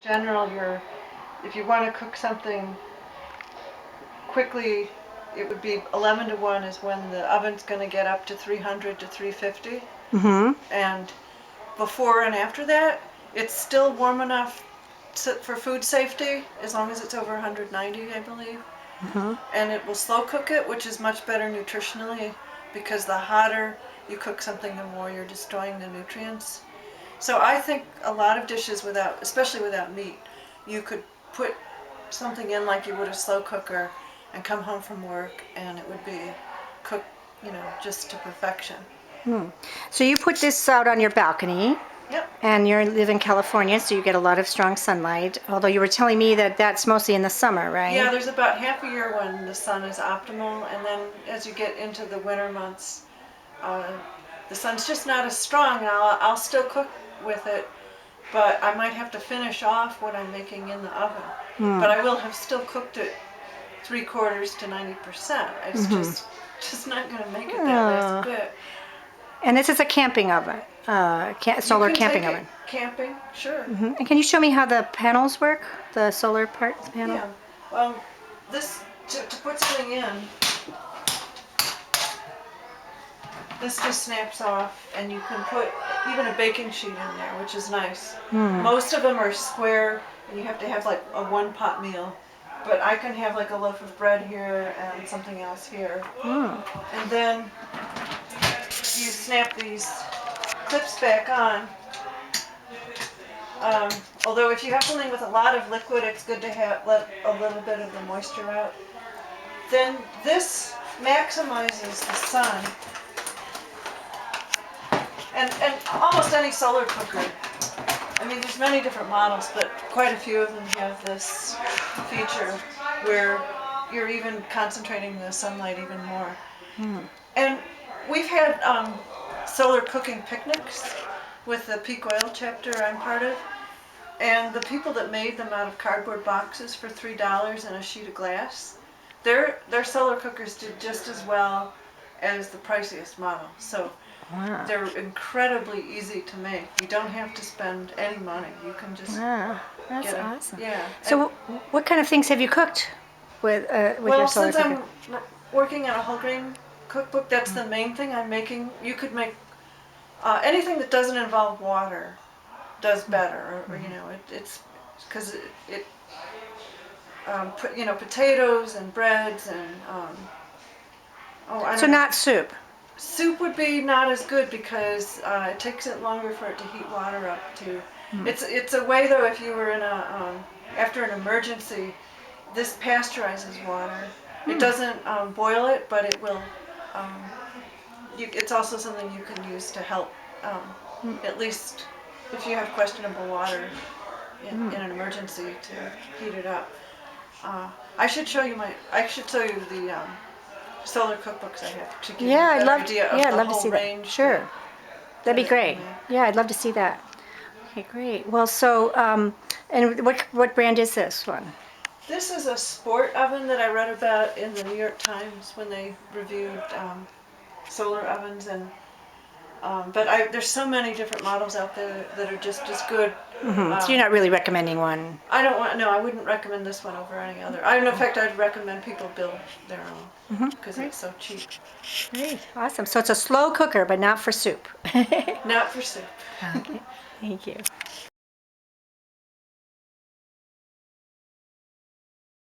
general, if you want to cook something quickly, it would be 11 to 1 is when the oven's going to get up to 300 to 350. And before and after that, it's still warm enough for food safety, as long as it's over 190, I believe. And it will slow cook it, which is much better nutritionally, because the hotter you cook something, the more you're destroying the nutrients. So I think a lot of dishes without, especially without meat, you could put something in like you would a slow cooker and come home from work and it would be cooked, just to perfection. So you put this out on your balcony. Yep. And you live in California, so you get a lot of strong sunlight. Although you were telling me that that's mostly in the summer, right? Yeah, there's about half a year when the sun is optimal, and then as you get into the winter months, the sun's just not as strong. And I'll still cook with it, but I might have to finish off what I'm making in the oven. But I will have still cooked it 3/4 to 90%. It's just not going to make it that last bit. And this is a camping oven, solar camping oven. Camping, sure. And can you show me how the panels work, the solar panel? Yeah. Well, this to put something in, this just snaps off, and you can put even a baking sheet in there, which is nice. Most of them are square, and you have to have like a one-pot meal. But I can have like a loaf of bread here and something else here. And then you snap these clips back on. Although if you have something with a lot of liquid, it's good to let a little bit of the moisture out. Then this maximizes the sun. And almost any solar cooker, I mean, there's many different models, but quite a few of them have this feature where you're even concentrating the sunlight even more. And we've had solar cooking picnics with the Peak Oil chapter I'm part of, and the people that made them out of cardboard boxes for $3 and a sheet of glass, their solar cookers did just as well as the priciest model. So they're incredibly easy to make. You don't have to spend any money. You can just that's awesome. Yeah. So what kind of things have you cooked with your solar since cooker? I'm working on a whole grain cookbook, that's the main thing I'm making. You could make anything that doesn't involve water does better, or it's because potatoes and breads and So not soup. Soup would be not as good because it takes it longer for it to heat water up too. It's a way though, if you were in after an emergency, this pasteurizes water. It doesn't boil it, but it will. It's also something you can use to help, at least if you have questionable water in an emergency, to heat it up. I should show you the solar cookbooks I have to give you a better idea of the whole range. Sure, that'd be great. Yeah, I'd love to see that. Okay, great. Well, so and what brand is this one? This is a sport oven that I read about in the New York Times when they reviewed solar ovens, and but there's so many different models out there that are just as good. So you're not really recommending one? I wouldn't recommend this one over any other. In fact, I'd recommend people build their own because it's so cheap. Great, awesome. So it's a slow cooker, but not for soup. Not for soup. Okay, thank you.